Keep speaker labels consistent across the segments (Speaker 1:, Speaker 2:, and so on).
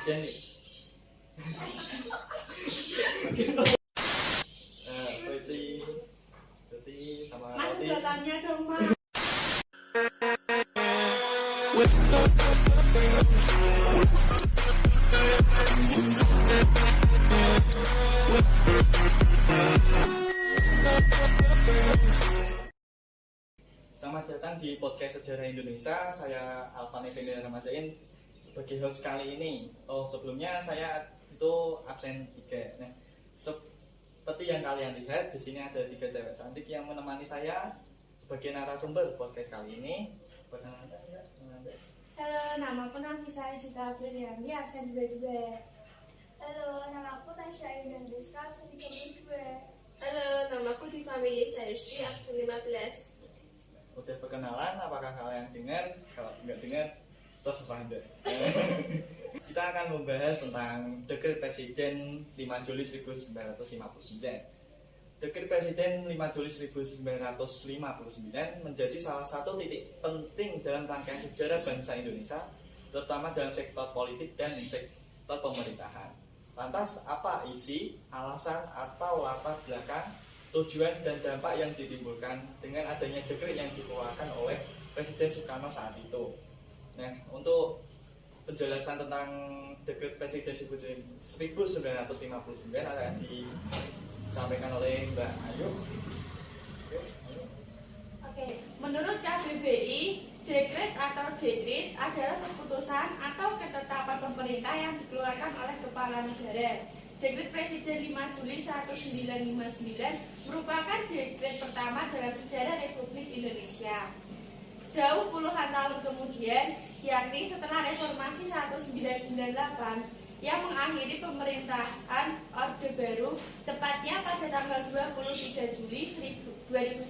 Speaker 1: presiden nih. Roti sama
Speaker 2: Mas
Speaker 1: roti.
Speaker 2: udah tanya dong Mas.
Speaker 1: Selamat datang di podcast Sejarah Indonesia. Saya Alvan Effendi Ramazain sebagai host kali ini. Sebelumnya saya itu absen 3. Nah, seperti yang kalian lihat di sini ada 3 cewek cantik yang menemani saya sebagai narasumber podcast kali ini. Perkenalan Anda.
Speaker 2: Halo, nama aku Nafisa Sita Firyani, absen 22.
Speaker 3: Halo, nama aku Tasya Indah Rizka, absen 32.
Speaker 4: Halo, nama aku Tifami Yesaisti, absen 15.
Speaker 1: Udah perkenalan, apakah kalian dengar? Kalau nggak dengar, terserah Anda. Kita akan membahas tentang Dekret Presiden 5 Juli 1959. Dekret Presiden 5 Juli 1959 menjadi salah satu titik penting dalam rangkaian sejarah bangsa Indonesia, terutama dalam sektor politik dan sektor pemerintahan. Lantas, apa isi, alasan, atau latar belakang, tujuan dan dampak yang ditimbulkan dengan adanya dekret yang dikeluarkan oleh Presiden Soekarno saat itu? Nah, untuk penjelasan tentang dekret Presiden 1959 akan disampaikan oleh Mbak Ayu.
Speaker 2: Oke, menurut KBBI, dekret atau dekret adalah keputusan atau ketetapan pemerintah yang dikeluarkan oleh kepala negara. Dekret Presiden 5 Juli 1959 merupakan dekret pertama dalam sejarah Republik Indonesia. Jauh puluhan tahun kemudian, yakni setelah reformasi 1998 yang mengakhiri pemerintahan Orde Baru, tepatnya pada tanggal 23 Juli 2001,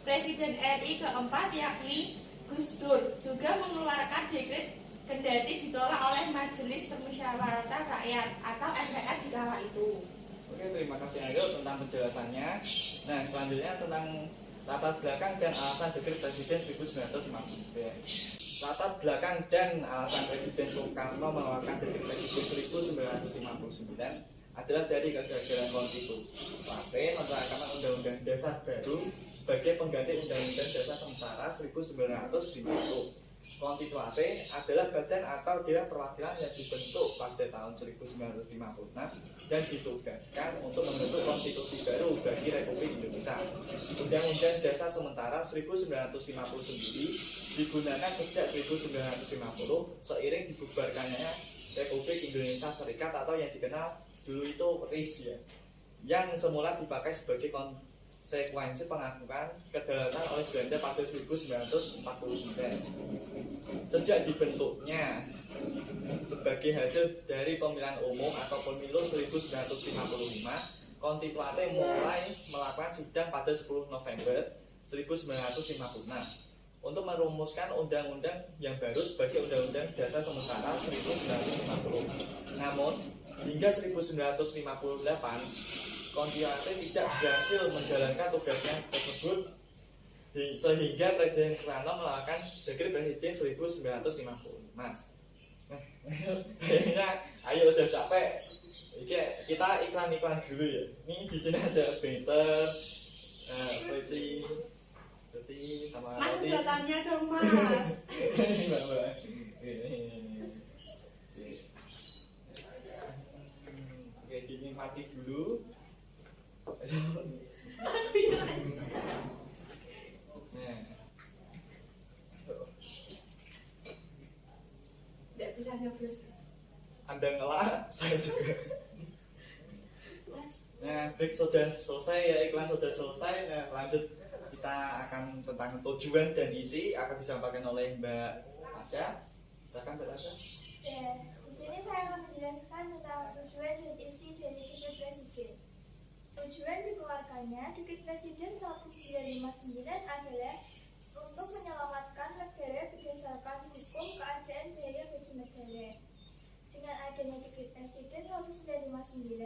Speaker 2: Presiden RI keempat yakni Gus Dur juga mengeluarkan dekret kendati ditolak oleh Majelis Permusyawaratan Rakyat atau MPR di kala itu.
Speaker 1: Oke, terima kasih Ayu tentang penjelasannya. Nah, selanjutnya tentang latar belakang dan alasan dekret Presiden 1959. Latar belakang dan alasan Presiden Soekarno mengeluarkan dekret Presiden 1959 adalah dari kegagalan konstitusi menetapkan Undang-Undang Dasar baru sebagai pengganti Undang-Undang Dasar Sementara 1950. Konstituante adalah badan atau dewan perwakilan yang dibentuk pada tahun 1956 dan ditugaskan untuk membentuk konstitusi baru bagi Republik Indonesia. Undang-Undang Dasar Sementara 1950 digunakan sejak 1950 seiring dibubarkannya Republik Indonesia Serikat atau yang dikenal dulu itu RIS ya, yang semula dipakai sebagai konsekuensi pengakuan kedaulatan oleh Belanda pada 1949. Sejak dibentuknya sebagai hasil dari pemilihan umum atau pemilu 1955, konstituante mulai melakukan sidang pada 10 November 1956 untuk merumuskan undang-undang yang baru sebagai Undang-Undang Dasar Sementara 1950. Namun, hingga 1958, konstituante tidak berhasil menjalankan tugasnya tersebut sehingga Presiden Soekarno melakukan dekret Presiden 1955. Kayaknya ayo udah capek. Kita iklan dulu ya. Ini di sini ada Better, roti sama
Speaker 2: Mas
Speaker 1: roti.
Speaker 2: udah tanya dong Mas.
Speaker 1: Mbak. Oke, dinikmati dulu.
Speaker 2: Tidak bisa nyoblos.
Speaker 1: Anda ngelak, saya juga.
Speaker 2: Mas,
Speaker 1: Nah, break sudah selesai ya, iklan sudah selesai. Nah, lanjut kita akan tentang tujuan dan isi akan disampaikan oleh Mbak Tasya. Silakan Mbak Tasya.
Speaker 3: Ya, di sini saya akan menjelaskan tentang tujuan dan isi dari dekret Presiden. Tujuan dikeluarkannya dekret Presiden 1959 adalah untuk menyelamatkan negara berdasarkan hukum keadaan biaya bagi negara. Dengan adanya dekret Presiden 1959,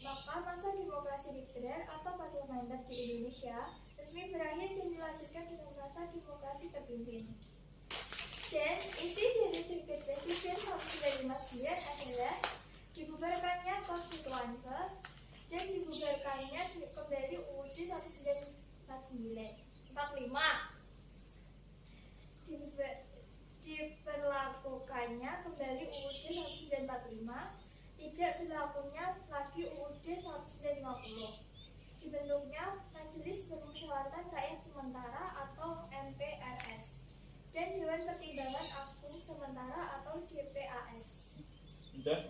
Speaker 3: maka masa demokrasi liberal atau parlementer di Indonesia resmi berakhir dan dilanjutkan dengan masa demokrasi terpimpin. Dan isi dari Dekret Presiden 1959 adalah dibubarkannya Konstituante dan dibubarkannya kembali UUD 1945. Diberlakukannya kembali UUD 1945, tidak berlakunya lagi UUD 1950. Dibentuknya Majelis Permusyawaratan Rakyat Sementara atau MPRS dan Dewan Pertimbangan Agung Sementara atau DPAS.
Speaker 1: Benar.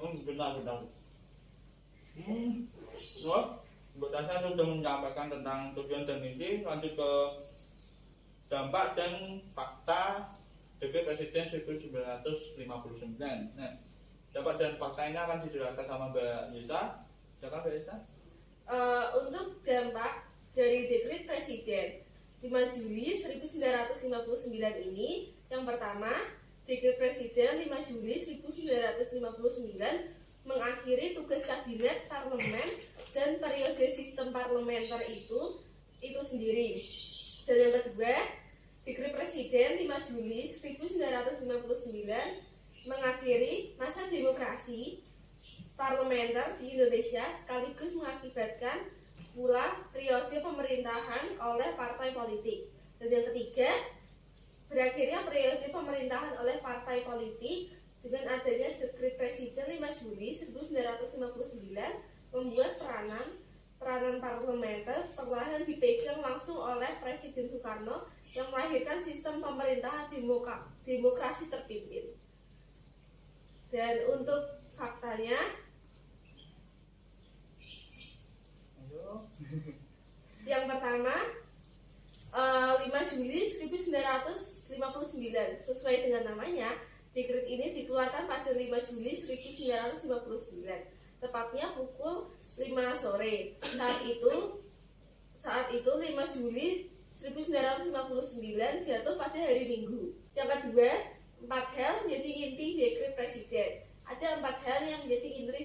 Speaker 1: Mbak Tasya sudah menyampaikan tentang tujuan dan misi. Lanjut ke dampak dan fakta Dekret Presiden 1959. Nah, dampak dan fakta ini akan dijelaskan sama Mbak Yesa. Silakan Mbak Yesa.
Speaker 4: Untuk dampak dari Dekret Presiden 5 Juli 1959 ini, yang pertama, Dekret Presiden 5 Juli 1959 mengakhiri tugas kabinet parlemen dan periode sistem parlementer itu sendiri. Dan yang kedua, Dekret Presiden 5 Juli 1959 mengakhiri masa demokrasi parlementer di Indonesia sekaligus mengakibatkan pula periode pemerintahan oleh partai politik. Dan yang ketiga, berakhirnya periode pemerintahan oleh partai politik dengan adanya Dekret Presiden 5 Juli 1959 membuat peranan parlementer perlahan dipegang langsung oleh Presiden Soekarno yang melahirkan sistem pemerintahan demokrasi terpimpin. Dan untuk faktanya, yang pertama 5 Juli 1959 sesuai dengan namanya, dekret ini dikeluarkan pada 5 Juli 1959 tepatnya pukul 5 sore. Saat itu 5 Juli 1959 jatuh pada hari Minggu. Yang kedua, 4 hal menjadi inti Dekret Presiden. Ada 4 hal yang menjadi inti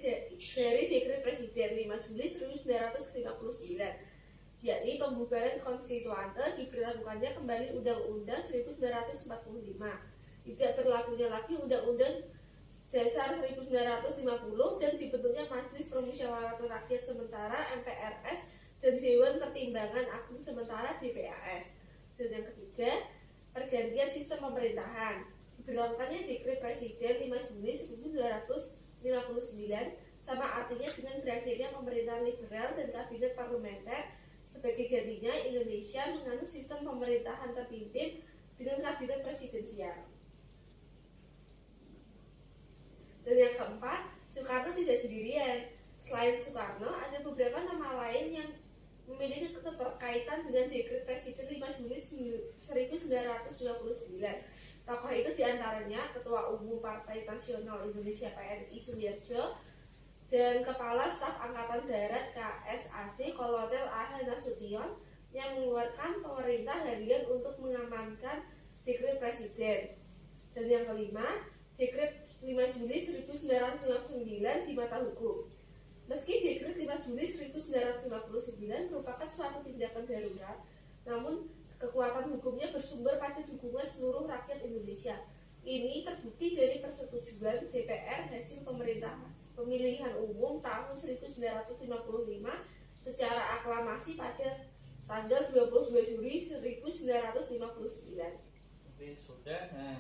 Speaker 4: dari Dekret Presiden 5 Juli 1959, yakni pembubaran konstituante, diberlakukannya kembali Undang-Undang 1945, tidak berlakunya lagi Undang-Undang Dasar 1950 dan dibentuknya Majelis Permusyawaratan Rakyat Sementara MPRS dan Dewan Pertimbangan Agung Sementara DPAS. Dan yang ketiga, pergantian sistem pemerintahan. Diberlakukannya Dekret Presiden 5 Juli 1959 sama artinya dengan berakhirnya pemerintahan liberal dan kabinet parlementer. Sebagai gantinya, Indonesia menganut sistem pemerintahan terpimpin dengan kabinet presidensial. Dan yang keempat, Soekarno tidak sendirian. Selain Soekarno, ada beberapa nama lain yang memiliki keterkaitan dengan Dekret Presiden 5 Juli 1959. Tokoh itu diantaranya Ketua Umum Partai Nasional Indonesia PNI Sumiarjo dan Kepala Staf Angkatan Darat KSAD Kolonel A.H. Nasution yang mengeluarkan pemerintah harian untuk mengamankan Dekret Presiden. Dan yang kelima, Dekret 5 Juli 1959 di mata hukum. Meski Dekret 5 Juli 1959 merupakan suatu tindakan darurat, namun kekuatan hukumnya bersumber pada dukungan seluruh rakyat Indonesia. Ini terbukti dari persetujuan DPR hasil pemilihan umum tahun 1955 secara aklamasi pada tanggal 22 Juli 1959.
Speaker 1: Oke, sudah. Nah,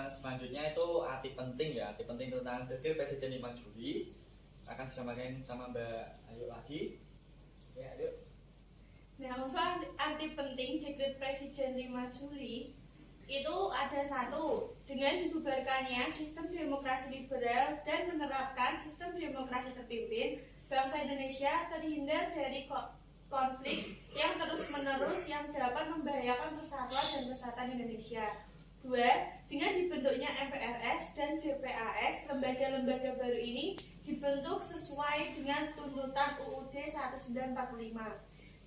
Speaker 1: selanjutnya itu arti penting tentang Dekret Presiden 5 Juli akan disampaikan sama Mbak Ayu lagi. Ya, ayo.
Speaker 2: Nah, untuk arti penting Dekret Presiden 5 Juli itu ada satu, dengan dibubarkannya sistem demokrasi liberal dan menerapkan sistem demokrasi terpimpin, bangsa Indonesia terhindar dari konflik yang terus-menerus yang dapat membahayakan persatuan dan kesatuan Indonesia. 2. Dengan dibentuknya MPRS dan DPAS, lembaga-lembaga baru ini dibentuk sesuai dengan tuntutan UUD 1945.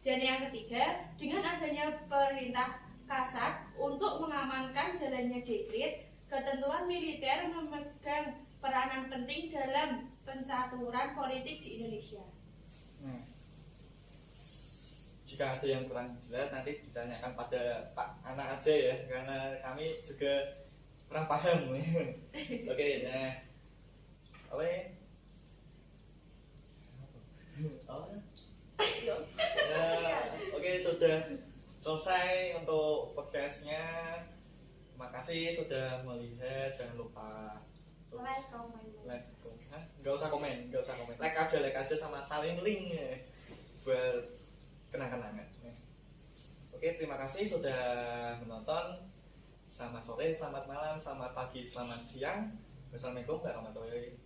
Speaker 2: Dan yang ketiga, dengan adanya perintah Kasat untuk mengamankan jalannya dekret, ketentuan militer memegang peranan penting dalam pencaturan politik di Indonesia.
Speaker 1: Nah, jika ada yang kurang jelas nanti ditanyakan pada Pak Anak aja ya, karena kami juga kurang paham. Oke, nah apa ya? Oh, ya, oke, sudah selesai untuk podcastnya. Terima kasih sudah melihat. Jangan lupa
Speaker 3: Like, comment.
Speaker 1: like, nggak usah komen, like aja sama salin link ya, buat kenang-kenangan. Oke, terima kasih sudah menonton. Selamat sore, selamat malam, selamat pagi, selamat siang. Wassalamualaikum warahmatullahi wabarakatuh.